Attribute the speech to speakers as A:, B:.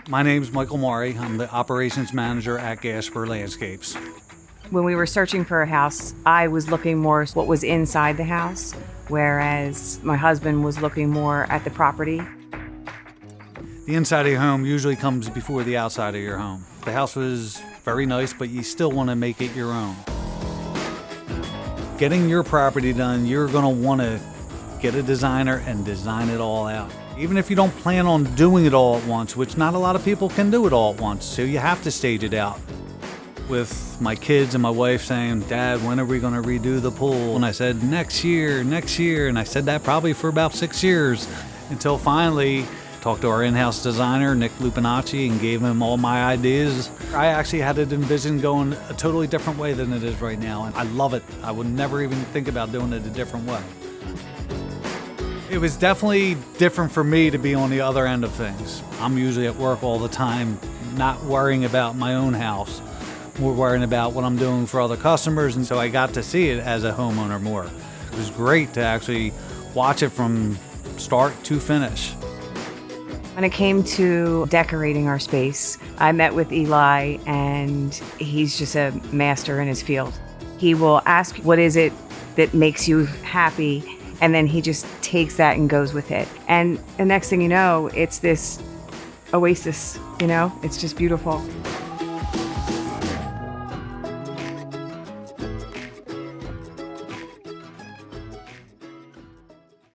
A: My name's Michael Mauri. I'm the operations manager at Gasper Landscapes.
B: When we were searching for a house, I was looking more what was inside the house, whereas my husband was looking more at the property.
A: The inside of your home usually comes before the outside of your home. The house was very nice, but you still want to make it your own. Getting your property done, you're going to want to get a designer and design it all out. Even if you don't plan on doing it all at once, which not a lot of people can do it all at once, so you have to stage it out. With my kids and my wife saying, "Dad, when are we going to redo the pool?" And I said, next year. And I said that probably for about 6 years, until finally talked to our in-house designer, Nick Lupinacci, and gave him all my ideas. I actually had it envisioned going a totally different way than it is right now, and I love it. I would never even think about doing it a different way. It was definitely different for me to be on the other end of things. I'm usually at work all the time, not worrying about my own house, more worrying about what I'm doing for other customers, and so I got to see it as a homeowner more. It was great to actually watch it from start to finish.
B: When it came to decorating our space, I met with Eli, and he's just a master in his field. He will ask, what is it that makes you happy? And then he just takes that and goes with it. And the next thing you know, it's this oasis, it's just beautiful.